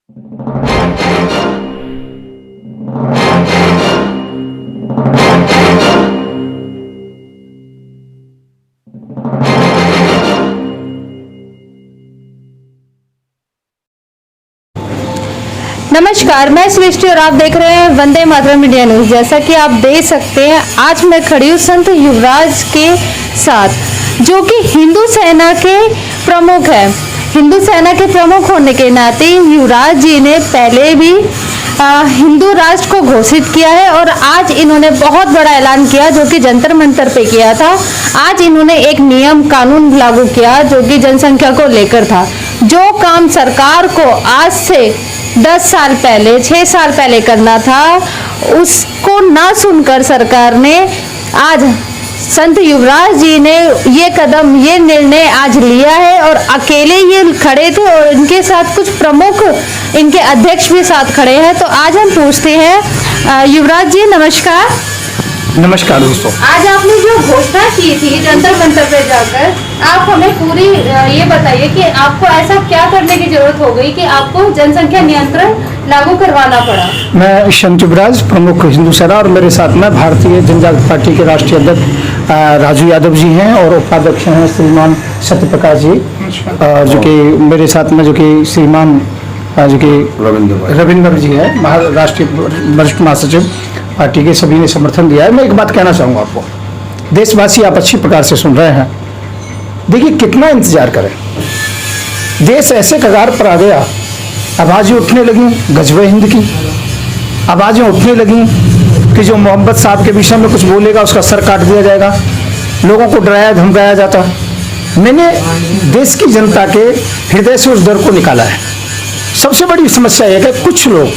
नमस्कार, मैं सृष्टि और आप देख रहे हैं वंदे मातरम इंडिया न्यूज। जैसा कि आप देख सकते हैं, आज मैं खड़ी हूँ संत युवराज के साथ, जो कि हिंदू सेना के प्रमुख हैं। हिंदू सेना के प्रमुख होने के नाते युवराज जी ने पहले भी हिंदू राष्ट्र को घोषित किया है और आज इन्होंने बहुत बड़ा ऐलान किया, जो कि जंतर मंतर पे किया था। आज इन्होंने एक नियम कानून लागू किया जो कि जनसंख्या को लेकर था। जो काम सरकार को आज से 10 साल पहले, 6 साल पहले करना था, उसको ना सुनकर सरकार ने आज संत युवराज जी ने ये कदम, ये निर्णय आज लिया है और अकेले ये खड़े थे और इनके साथ कुछ प्रमुख, इनके अध्यक्ष भी साथ खड़े हैं। तो आज हम पूछते हैं, युवराज जी नमस्कार। नमस्कार दोस्तों। आज आपने जो घोषणा की थी जंतर मंतर पे जाकर, आप हमें पूरी ये बताइए कि आपको ऐसा क्या करने की जरूरत हो गई कि आपको जनसंख्या नियंत्रण लागू करवाना पड़ा। मैं संत युवराज, प्रमुख हिंदू सेना, और मेरे साथ में भारतीय जनजागृति पार्टी के राष्ट्रीय अध्यक्ष राजू यादव जी हैं और उपाध्यक्ष हैं श्रीमान सत्य प्रकाश जी, जो कि मेरे साथ में, जो कि श्रीमान जो कि रविंद्र जी है, राष्ट्रीय वरिष्ठ महासचिव पार्टी के, सभी ने समर्थन दिया है। मैं एक बात कहना चाहूँगा आपको, देशवासी आप अच्छी प्रकार से सुन रहे हैं। देखिए कितना इंतजार करें, देश ऐसे कगार पर आ गया, आवाज़ें उठने लगी गजबे हिंद की, आवाज़ें उठने लगी कि जो मोहम्मद साहब के विषय में कुछ बोलेगा उसका सर काट दिया जाएगा, लोगों को डराया धमकाया जाता। मैंने देश की जनता के हृदय से उस डर को निकाला है। सबसे बड़ी समस्या यह है कि कुछ लोग,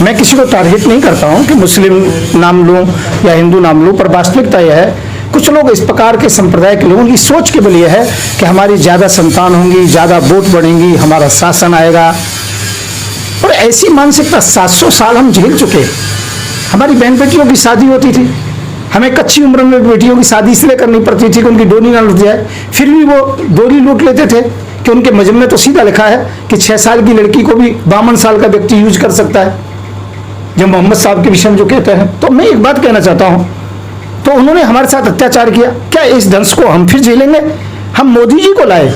मैं किसी को टारगेट नहीं करता हूं कि मुस्लिम नाम लूं या हिंदू नाम लूं, पर वास्तविकता यह है कुछ लोग इस प्रकार के संप्रदाय के लोगों की सोच के बल यह है कि हमारी ज़्यादा संतान होंगी, ज़्यादा वोट बढ़ेंगी, हमारा शासन आएगा। और ऐसी मानसिकता 700 साल हम झेल चुके हैं। हमारी बहन बेटियों की शादी होती थी, हमें कच्ची उम्र में बेटियों की शादी इसलिए करनी पड़ती थी कि उनकी डोली ना लूट जाए, फिर भी वो डोली लूट लेते थे कि उनके मजहब में तो सीधा लिखा है कि 6 साल की लड़की को भी 52 साल का व्यक्ति यूज कर सकता है, जब मोहम्मद साहब के विषय में जो कहते हैं। तो मैं एक बात कहना चाहता हूं, तो उन्होंने हमारे साथ अत्याचार किया, क्या इस दंश को हम फिर झेलेंगे? हम मोदी जी को लाए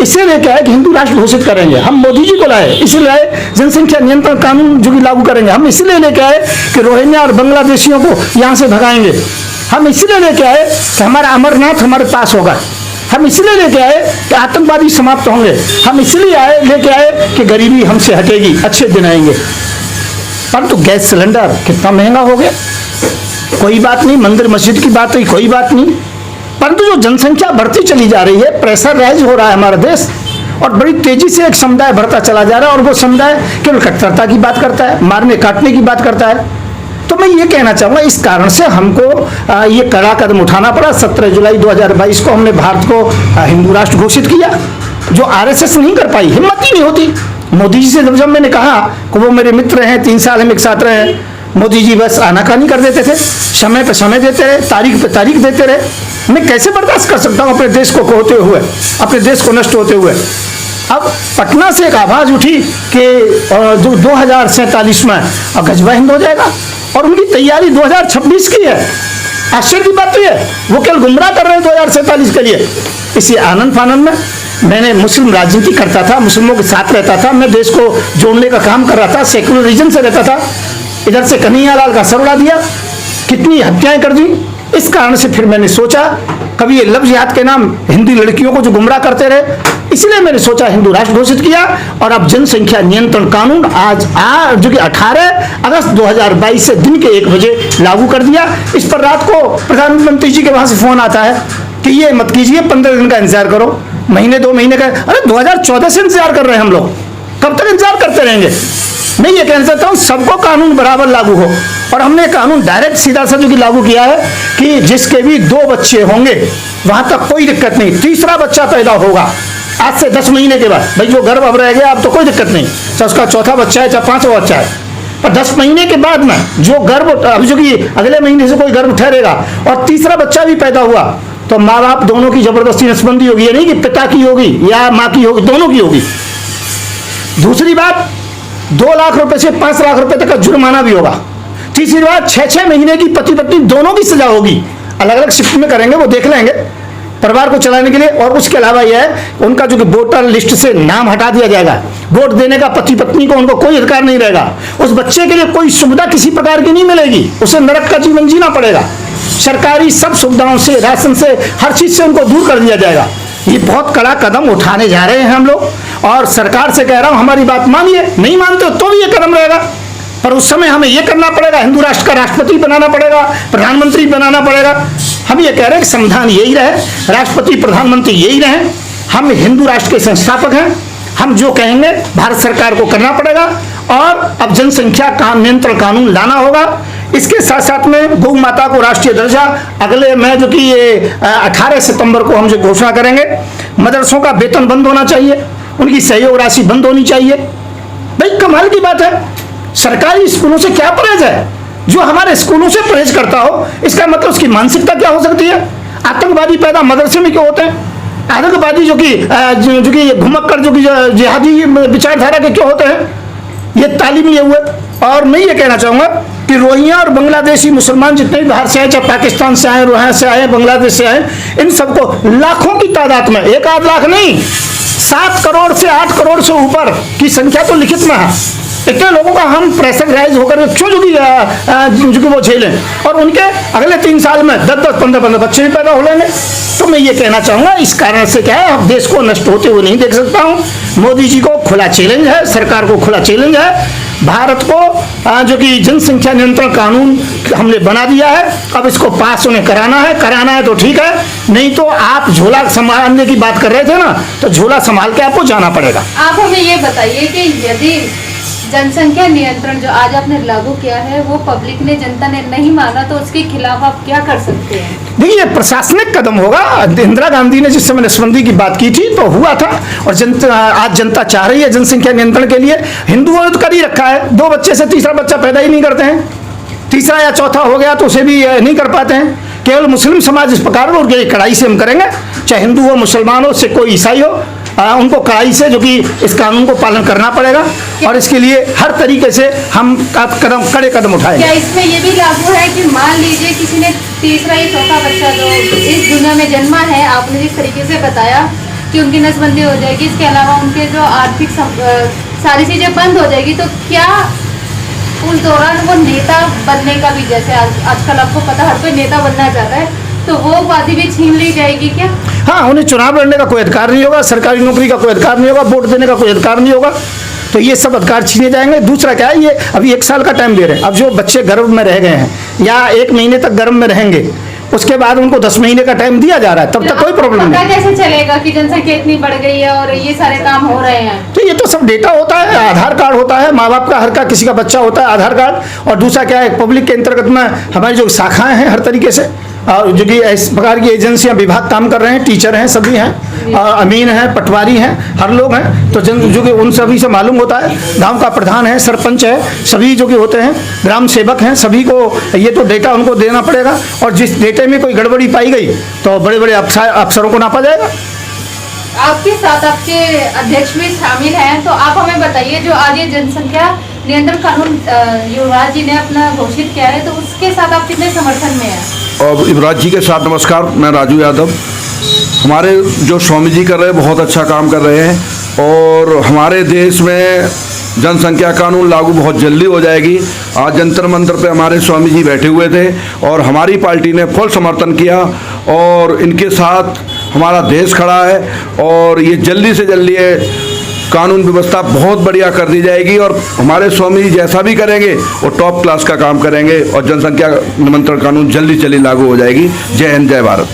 इसलिए लेके आए कि हिंदू राष्ट्र घोषित करेंगे, हम मोदी जी को लाए इसलिए लाए जनसंख्या नियंत्रण कानून जो कि लागू करेंगे, हम इसलिए लेके आए कि रोहिंग्या और बांग्लादेशियों को यहाँ से भगाएंगे, हम इसलिए लेके आए कि हमारा अमरनाथ हमारे पास होगा, हम इसलिए लेके आए कि आतंकवादी समाप्त होंगे, हम इसलिए लेके आए कि गरीबी हमसे हटेगी, अच्छे दिन आएंगे। परंतु गैस सिलेंडर कितना महंगा हो गया, कोई बात नहीं, मंदिर मस्जिद की बात हुई, कोई बात नहीं, परंतु जो जनसंख्या बढ़ती चली जा रही है, प्रेशराइज हो रहा है हमारा देश और बड़ी तेजी से एक समुदाय बढ़ता चला जा रहा है और वो समुदाय केवल कट्टरता की बात करता है, मारने काटने की बात करता है। तो मैं ये कहना चाहूँगा, इस कारण से हमको ये कड़ा कदम उठाना पड़ा। 17 जुलाई 2022 को हमने भारत को हिंदू राष्ट्र घोषित किया, जो आरएसएस नहीं कर पाई, हिम्मत ही नहीं होती। मोदी जी से जब मैंने कहा कि वो मेरे मित्र हैं, 3 साल हम एक साथ रहे हैं, मोदी जी बस आनाकानी कर देते थे, समय पे समय देते रहे, तारीख पे तारीख देते रहे। मैं कैसे बर्दाश्त कर सकता हूँ अपने देश को खोते हुए, अपने देश को नष्ट होते हुए। अब पटना से एक आवाज उठी कि 2047 में गजबा हिंद हो जाएगा और उनकी तैयारी 2026 की है। आश्चर्य की बात तो है, वो केवल गुमराह कर रहे हैं 2047 के लिए। इसी आनंद फानंद में मैंने मुस्लिम राजनीति करता था, मुस्लिमों के साथ रहता था, मैं देश को जोड़ने का काम कर रहा था, सेकुलरिज्म से रहता था। इधर से कन्हैयालाल का सर उड़ा दिया, कितनी हत्याएं कर दी। इस कारण से फिर मैंने सोचा, कभी ये लफ्ज याद के नाम हिंदी लड़कियों को जो गुमराह करते रहे, इसलिए मैंने सोचा हिंदू राष्ट्र घोषित किया। और अब जनसंख्या नियंत्रण कानून आज जो कि 18 अगस्त 2022 से दिन के 1 बजे लागू कर दिया। इस पर रात को प्रधानमंत्री जी के वहां से फोन आता है कि ये मत कीजिए, 15 दिन का इंतजार करो, महीने 2 महीने का। अरे 2014 से इंतजार कर रहे हैं हम लोग, कब तक इंतजार करते रहेंगे? मैं ये कहना चाहता हूँ सबको कानून बराबर लागू हो, और हमने कानून डायरेक्ट सीधा सा जो कि लागू किया है कि जिसके भी 2 बच्चे होंगे वहां तक कोई दिक्कत नहीं, तीसरा बच्चा पैदा होगा आज से 10 महीने के बाद, भाई जो गर्भ अब रह गया अब तो कोई दिक्कत नहीं, चाहे उसका चौथा बच्चा है चाहे 5वां बच्चा है, पर 10 महीने के बाद में जो गर्भ, अब जो कि अगले महीने से कोई गर्भ ठहरेगा और तीसरा बच्चा भी पैदा हुआ तो माँ बाप दोनों की जबरदस्ती नसबंदी होगी, ये नहीं कि पिता की होगी या माँ की होगी, दोनों की होगी। दूसरी बात 2 लाख रुपए से 5 लाख रुपए तक का जुर्माना भी होगा। तीसरी बात, 6-6 महीने की पति पत्नी दोनों की सजा होगी। अलग अलग शिफ्ट में करेंगे, वो देख लेंगे परिवार को चलाने के लिए। और उसके अलावा यह है उनका जो कि वोटर लिस्ट से नाम हटा दिया जाएगा। वोट देने का पति पत्नी को उनको कोई अधिकार नहीं रहेगा। उस बच्चे के लिए कोई सुविधा किसी प्रकार की नहीं मिलेगी, उसे नरक का जीवन जीना पड़ेगा। सरकारी सब सुविधाओं से, राशन से, हर चीज से उनको दूर कर दिया जाएगा। ये बहुत कड़ा कदम उठाने जा रहे हैं हम लोग, और सरकार से कह रहा हूं हमारी बात मानिए। नहीं मानते तो भी ये कदम रहेगा, पर उस समय हमें ये करना पड़ेगा, हिंदू राष्ट्र का राष्ट्रपति बनाना पड़ेगा, प्रधानमंत्री बनाना पड़ेगा। हम ये कह रहे हैं कि संविधान यही रहे, राष्ट्रपति प्रधानमंत्री यही रहे। हम हिंदू राष्ट्र के संस्थापक हैं, हम जो कहेंगे भारत सरकार को करना पड़ेगा। और अब जनसंख्या नियंत्रण कानून लाना होगा। इसके साथ साथ में गौ माता को राष्ट्रीय दर्जा अगले में जो कि ये 18 सितंबर को हम जो घोषणा करेंगे। मदरसों का वेतन बंद होना चाहिए, उनकी सहयोग राशि बंद होनी चाहिए। भाई कमाल की बात है, सरकारी स्कूलों से क्या परहेज है? जो हमारे स्कूलों से परहेज करता हो, इसका मतलब उसकी मानसिकता क्या हो सकती है? आतंकवादी पैदा मदरसे में क्यों होते हैं? आतंकवादी जो कि घुमक्कर जो कि जिहादी विचारधारा के क्यों होते हैं? ये तालीम लिए हुए। और मैं ये कहना चाहूंगा कि रोहिंग्या और बांग्लादेशी मुसलमान जितने भी बाहर से आए, चाहे पाकिस्तान से आए, रोहिंग्या से आए, बांग्लादेश से आए, इन सबको लाखों की तादाद में, 1-8 लाख नहीं, 7 करोड़ से 8 करोड़ से ऊपर की संख्या तो लिखित में है। इतने लोगों का हम प्रेशराइज होकर क्यों जो कि वो झेलें? और उनके अगले 3 साल में 10-10, 15-15 बच्चे भी पैदा हो लेंगे। तो मैं ये कहना चाहूंगा, इस कारण से क्या है, देश को नष्ट होते हुए नहीं देख सकता हूं। मोदी जी को खुला चैलेंज है, सरकार को खुला चैलेंज है। भारत को जो कि जनसंख्या नियंत्रण कानून हमने बना दिया है, अब इसको पास उन्हें कराना है तो ठीक है, नहीं तो आप झोला संभालने की बात कर रहे थे ना, तो झोला संभाल के आपको जाना पड़ेगा। आप हमें ये बताइए कि यदि जनसंख्या नियंत्रण जो आज आपने लागू किया है वो पब्लिक ने, जनता ने नहीं माना, तो उसके खिलाफ आप क्या कर सकते हैं? देखिए, प्रशासनिक कदम होगा। इंदिरा गांधी ने जिस समय नसबंदी की बात की थी तो हुआ था, और आज जनता चाह रही है जनसंख्या नियंत्रण के लिए। हिंदुओं ने तो कर ही रखा है, 2 बच्चे से तीसरा बच्चा पैदा ही नहीं करते हैं, तीसरा या चौथा हो गया तो उसे भी नहीं कर पाते हैं। केवल मुस्लिम समाज इस प्रकार और कड़ाई से हम करेंगे, चाहे हिंदू हो, मुसलमान हो, सिख हो, ईसाई हो, उनको कड़ाई से जो कि इस कानून को पालन करना पड़ेगा। और इसके लिए हर तरीके से हम कड़े कदम उठाएंगे। क्या इसमें ये भी लागू है कि मान लीजिए किसी ने तीसरा या चौथा बच्चा जो इस दुनिया में जन्मा है, आपने जिस तरीके से बताया कि उनकी नसबंदी हो जाएगी, इसके अलावा उनके जो आर्थिक सारी चीजें बंद हो जाएगी, तो क्या उस दौरान वो नेता बनने का भी, जैसे आजकल आपको पता हर कोई नेता बनना चाहता है, तो वो उपाधि भी छीन ली जाएगी क्या? हाँ, उन्हें चुनाव लड़ने का कोई अधिकार नहीं होगा, सरकारी नौकरी का कोई अधिकार नहीं होगा, वोट देने का कोई अधिकार नहीं होगा, तो ये सब अधिकार छीने जाएंगे। दूसरा क्या है, ये अभी 1 साल का टाइम दे रहे हैं। अब जो बच्चे गर्भ में रह गए हैं या 1 महीने तक गर्भ में रहेंगे, उसके बाद उनको 10 महीने का टाइम दिया जा रहा है, तब तक कोई प्रॉब्लम नहीं। पता कैसे चलेगा कि जनसंख्या इतनी बढ़ गई है और ये सारे काम हो रहे हैं? तो ये तो सब डेटा होता है, आधार कार्ड होता है, माँ बाप का हर का किसी का बच्चा होता है, आधार कार्ड। और दूसरा क्या है, पब्लिक के अंतर्गत में हमारी जो शाखाएं हैं हर तरीके से, और जो कि इस प्रकार की एजेंसियां, विभाग काम कर रहे हैं, टीचर हैं, सभी हैं, अमीन हैं, पटवारी हैं, हर लोग हैं। तो जो कि उन सभी से मालूम होता है, गांव का प्रधान है, सरपंच है, सभी जो कि होते हैं, ग्राम सेवक हैं, सभी को ये तो डेटा उनको देना पड़ेगा। और जिस डेटे में कोई गड़बड़ी पाई गई तो बड़े बड़े अफसरों को नापा जाएगा। आपके साथ आपके अध्यक्ष भी शामिल हैं, तो आप हमें बताइए, जो आज ये जनसंख्या नियंत्रण कानून युवराज जी ने अपना घोषित किया है, तो उसके साथ आप कितने समर्थन में हैं? और युवराज जी के साथ नमस्कार, मैं राजू यादव। हमारे जो स्वामी जी कर रहे हैं बहुत अच्छा काम कर रहे हैं, और हमारे देश में जनसंख्या कानून लागू बहुत जल्दी हो जाएगी। आज जंतर मंतर पे हमारे स्वामी जी बैठे हुए थे और हमारी पार्टी ने फुल समर्थन किया, और इनके साथ हमारा देश खड़ा है, और ये जल्दी से जल्दी कानून व्यवस्था बहुत बढ़िया कर दी जाएगी। और हमारे स्वामी जी जैसा भी करेंगे वो टॉप क्लास का काम करेंगे, और जनसंख्या नियंत्रण कानून जल्दी लागू हो जाएगी। जय हिंद, जय भारत।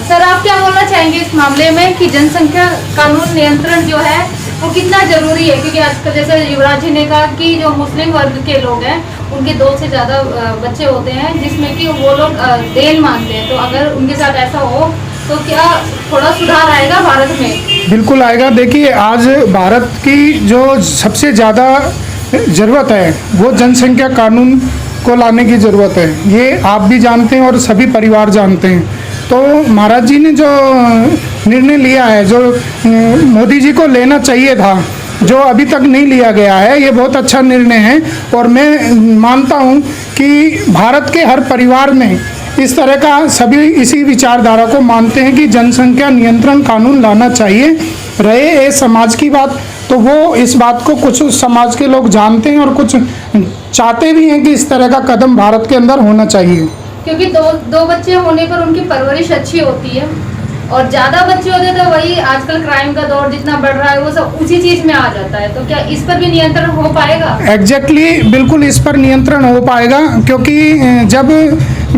सर, आप क्या बोलना चाहेंगे इस मामले में कि जनसंख्या कानून नियंत्रण जो है वो कितना जरूरी है? क्योंकि आजकल जैसे युवराज जी ने कहा कि जो मुस्लिम वर्ग के लोग हैं उनके 2 से ज़्यादा बच्चे होते हैं, जिसमें कि वो लोग देन मांगते हैं, तो अगर उनके साथ ऐसा हो तो क्या थोड़ा सुधार आएगा भारत में? बिल्कुल आएगा। देखिए, आज भारत की जो सबसे ज़्यादा ज़रूरत है वो जनसंख्या कानून को लाने की ज़रूरत है। ये आप भी जानते हैं और सभी परिवार जानते हैं। तो महाराज जी ने जो निर्णय लिया है, जो मोदी जी को लेना चाहिए था, जो अभी तक नहीं लिया गया है, ये बहुत अच्छा निर्णय है। और मैं मानता हूँ कि भारत के हर परिवार में इस तरह का सभी इसी विचारधारा को मानते हैं कि जनसंख्या नियंत्रण कानून लाना चाहिए। रहे ये समाज की बात, तो वो इस बात को कुछ समाज के लोग जानते हैं और कुछ चाहते भी हैं कि इस तरह का कदम भारत के अंदर होना चाहिए। क्योंकि दो बच्चे होने पर उनकी परवरिश अच्छी होती है, और ज्यादा बच्चे होते हैं तो वही आजकल क्राइम का दौर जितना बढ़ रहा है वो सब उसी चीज में आ जाता है। तो क्या इस पर भी नियंत्रण हो पाएगा? एग्जैक्टली, बिल्कुल इस पर नियंत्रण हो पाएगा, क्योंकि जब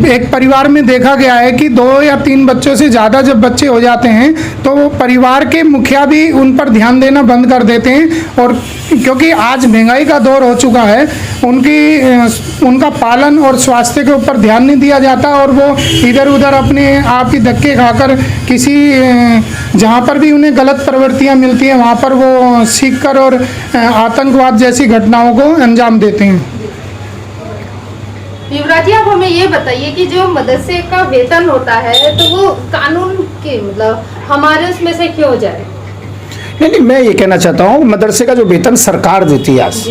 एक परिवार में देखा गया है कि 2 या 3 बच्चों से ज़्यादा जब बच्चे हो जाते हैं तो परिवार के मुखिया भी उन पर ध्यान देना बंद कर देते हैं। और क्योंकि आज महंगाई का दौर हो चुका है, उनका पालन और स्वास्थ्य के ऊपर ध्यान नहीं दिया जाता, और वो इधर उधर अपने आप ही धक्के खाकर किसी जहाँ पर भी उन्हें गलत प्रवृत्तियाँ मिलती हैं वहाँ पर वो सीख कर और आतंकवाद जैसी घटनाओं को अंजाम देते हैं। युवराज जी, आप हमें ये बताइए कि जो मदरसे का वेतन होता है तो वो कानून के मतलब हमारे उसमें से क्यों जाए? नहीं, मैं ये कहना चाहता हूँ मदरसे का जो वेतन सरकार देती है आज,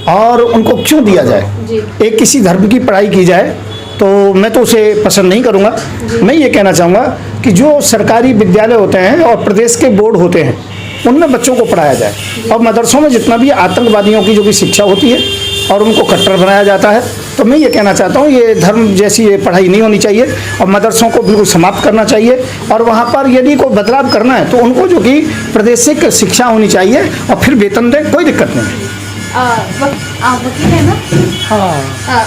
और उनको क्यों दिया जाए? एक किसी धर्म की पढ़ाई की जाए तो मैं तो उसे पसंद नहीं करूँगा। मैं ये कहना चाहूँगा कि जो सरकारी विद्यालय होते हैं और प्रदेश के बोर्ड होते हैं उनमें बच्चों को पढ़ाया जाए, और मदरसों में जितना भी आतंकवादियों की जो भी शिक्षा होती है और उनको कट्टर बनाया जाता है, तो मैं ये कहना चाहता हूँ ये धर्म जैसी ये पढ़ाई नहीं होनी चाहिए और मदरसों को बिल्कुल समाप्त करना चाहिए। और वहाँ पर यदि कोई बदलाव करना है तो उनको जो कि प्रादेशिक शिक्षा होनी चाहिए और फिर वेतन दें, कोई दिक्कत नहीं। आप वकील है ना? हाँ।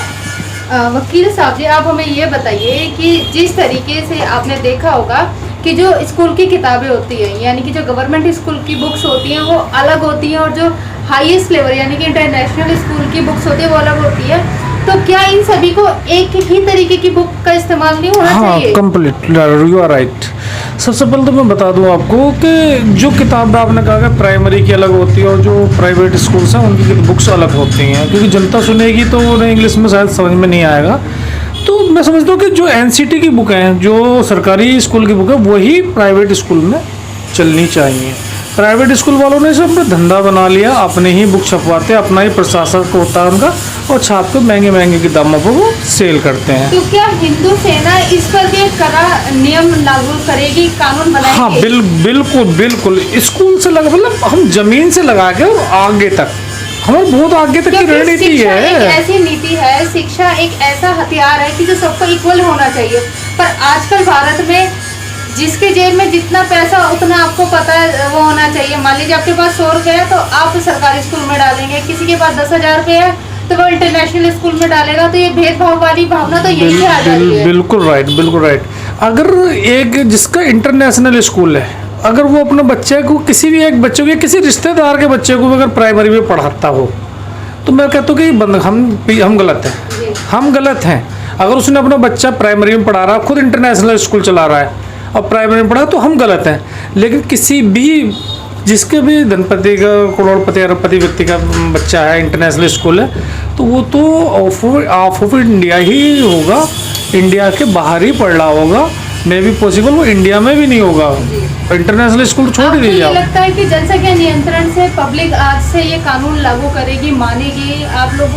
वकील साहब जी, आप हमें ये बताइए कि जिस तरीके से आपने देखा होगा कि जो स्कूल की किताबें होती हैं, यानी कि जो गवर्नमेंट स्कूल की बुक्स होती हैं वो अलग होती हैं, और जो हाईएस्ट लेवल यानी कि इंटरनेशनल स्कूल की बुक्स होती है वो अलग होती है। तो क्या इन सभी को एक ही तरीके की बुक का इस्तेमाल नहीं होना चाहिए? हाँ, कंप्लीट, यू आर राइट। सबसे पहले तो मैं बता दूं आपको कि जो किताब आपने कहा कि प्राइमरी की अलग होती है और जो प्राइवेट स्कूल्स हैं उनकी बुक्स अलग होती हैं, क्योंकि जनता सुनेगी तो उन्हें इंग्लिश में शायद समझ में नहीं आएगा। तो मैं समझता हूँ कि जो एनसीटी की बुक हैं, जो सरकारी स्कूल की बुक है, वही प्राइवेट स्कूल में चलनी चाहिए। प्राइवेट स्कूल वालों ने इसे अपना धंधा बना लिया, अपने ही बुक छपवाते हैं, अपना ही प्रशासक होता है उनका, और छाप के महंगे महंगे के दामों पर वो सेल करते हैं। तो क्या हिंदू सेना इस पर भी कड़ा नियम लागू करेगी, कानून बनाएगी? हाँ, बिल्कुल बिल्कुल। स्कूल से लगा, मतलब हम जमीन से लगा के और आगे तक, हमारे बहुत आगे तक की रणनीति है। एक ऐसी नीति है, शिक्षा एक ऐसा हथियार है कि जो सबको इक्वल होना चाहिए। पर आजकल भारत में जिसके जेब में जितना पैसा उतना आपको पता है वो होना चाहिए। मान लीजिए आपके पास 100 रुपये है तो आप सरकारी स्कूल में डालेंगे, किसी के पास 10,000 रुपये है तो वो इंटरनेशनल स्कूल में डालेगा। तो ये भेदभाव वाली भावना तो यही आ जाती है। बिल्कुल राइट, बिल्कुल राइट। अगर एक जिसका इंटरनेशनल स्कूल है, अगर वो अपने बच्चे को, किसी भी एक बच्चे को या किसी रिश्तेदार के बच्चे को अगर प्राइमरी में पढ़ाता हो, तो मैं कहता हूँ कि हम गलत हैं, हम गलत हैं। अगर उसने अपना बच्चा प्राइमरी में पढ़ा रहा है, खुद इंटरनेशनल स्कूल चला रहा है और प्राइमरी में पढ़ा, तो हम गलत हैं। लेकिन किसी भी जिसके भी धनपति का, करोड़पति अरबपति व्यक्ति का बच्चा है, इंटरनेशनल स्कूल है, तो वो तो ऑफ ऑफ इंडिया ही होगा, इंडिया के बाहर ही पढ़ रहा होगा। मे भी पॉसिबल वो इंडिया में भी नहीं होगा, इंटरनेशनल स्कूल तो छोड़ ही दीजिए। आपको लगता है कि जनसंख्या नियंत्रण से पब्लिक आज से ये कानून लागू करेगी, मानेगी? आप लोग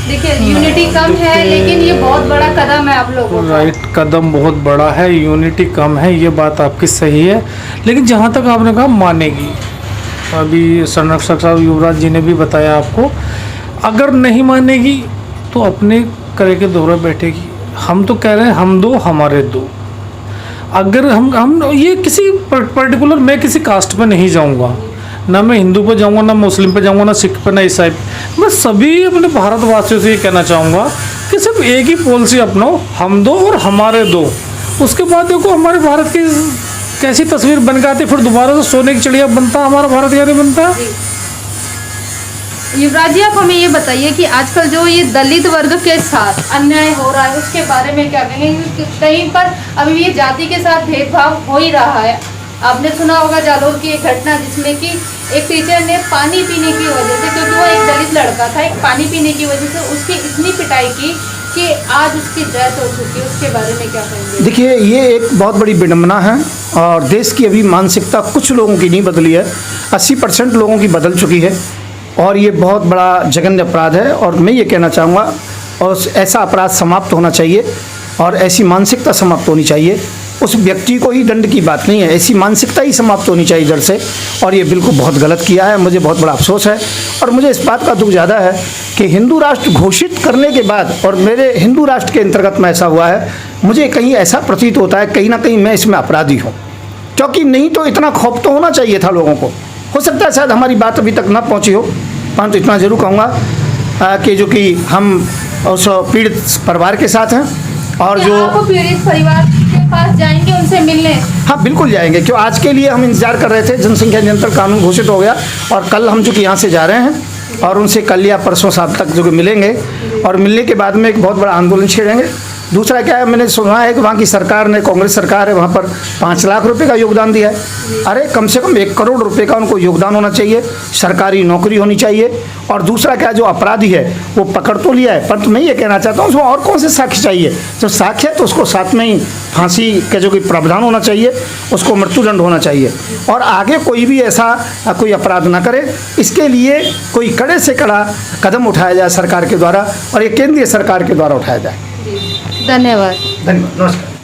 देखिए यूनिटी कम है, लेकिन ये बहुत बड़ा कदम है आप लोगों का। राइट, कदम बहुत बड़ा है, यूनिटी कम है, ये बात आपकी सही है। लेकिन जहाँ तक आपने कहा मानेगी, अभी संरक्षक साहब युवराज जी ने भी बताया आपको, अगर नहीं मानेगी तो अपने करे के दौरा बैठेगी। हम तो कह रहे हैं हम दो हमारे दो। अगर हम ये किसी पर्टिकुलर, मैं किसी कास्ट पे नहीं जाऊंगा, ना मैं हिंदू पे जाऊंगा, ना मुस्लिम पे जाऊंगा, ना सिख पे, ना ईसाई पे। मैं सभी अपने भारतवासियों से ये कहना चाहूँगा कि सिर्फ एक ही पॉलिसी अपनाओ, हम दो और हमारे दो। उसके बाद देखो हमारे भारत की कैसी तस्वीर बन के आती, फिर दोबारा से सोने की चिड़िया बनता हमारा भारत, यानी बनता है। युवराज जी, आप हमें ये बताइए कि आजकल जो ये दलित वर्ग के साथ अन्याय हो रहा है उसके बारे में क्या कहेंगे? कहीं पर अभी ये जाति के साथ भेदभाव हो ही रहा है। आपने सुना होगा जालोर की एक घटना जिसमें कि एक टीचर ने पानी पीने की वजह से, क्योंकि वो एक दलित लड़का था, एक पानी पीने की वजह से उसकी इतनी पिटाई की कि आज उसकी डेथ हो चुकी है। उसके बारे में क्या कहेंगे? देखिए, ये एक बहुत बड़ी विडंबना है और देश की अभी मानसिकता कुछ लोगों की नहीं बदली है, 80% लोगों की बदल चुकी है और ये बहुत बड़ा जघन्य अपराध है। और मैं ये कहना चाहूँगा और ऐसा अपराध समाप्त होना चाहिए और ऐसी मानसिकता समाप्त होनी चाहिए। उस व्यक्ति को ही दंड की बात नहीं है, ऐसी मानसिकता ही समाप्त होनी चाहिए जड़ से। और ये बिल्कुल बहुत गलत किया है, मुझे बहुत बड़ा अफसोस है। और मुझे इस बात का दुख ज़्यादा है कि हिंदू राष्ट्र घोषित करने के बाद और मेरे हिंदू राष्ट्र के अंतर्गत में ऐसा हुआ है, मुझे कहीं ऐसा प्रतीत होता है कहीं ना कहीं मैं इसमें अपराधी हूँ। क्योंकि नहीं तो इतना खौफ तो होना चाहिए था लोगों को। हो सकता है शायद हमारी बात अभी तक ना पहुँची हो, परंतु इतना ज़रूर कहूँगा कि जो कि हम उस पीड़ित परिवार के साथ हैं और क्या जो आप पीड़ित परिवार के पास जाएंगे उनसे मिलने? हाँ बिल्कुल जाएंगे, क्यों आज के लिए हम इंतजार कर रहे थे। जनसंख्या नियंत्रण कानून घोषित हो गया और कल हम चूँकि यहाँ से जा रहे हैं और उनसे कल या परसों साल तक जो कि मिलेंगे और मिलने के बाद में एक बहुत बड़ा आंदोलन छेड़ेंगे। दूसरा क्या है, मैंने सुना है कि वहाँ की सरकार ने, कांग्रेस सरकार है, वहाँ पर 5 लाख रुपए का योगदान दिया है। अरे कम से कम 1 करोड़ रुपए का उनको योगदान होना चाहिए, सरकारी नौकरी होनी चाहिए। और दूसरा क्या, जो अपराधी है वो पकड़ तो लिया है, परंतु मैं ये कहना चाहता हूँ उसमें और कौन से साक्ष्य चाहिए। जो साक्ष्य है तो उसको साथ में ही फांसी का जो कि प्रावधान होना चाहिए, उसको मृत्युदंड होना चाहिए और आगे कोई भी ऐसा कोई अपराध ना करे। इसके लिए कोई कड़े से कड़ा कदम उठाया जाए सरकार के द्वारा और ये केंद्रीय सरकार के द्वारा उठाया जाए। धन्यवाद। धन्यवाद, नमस्कार।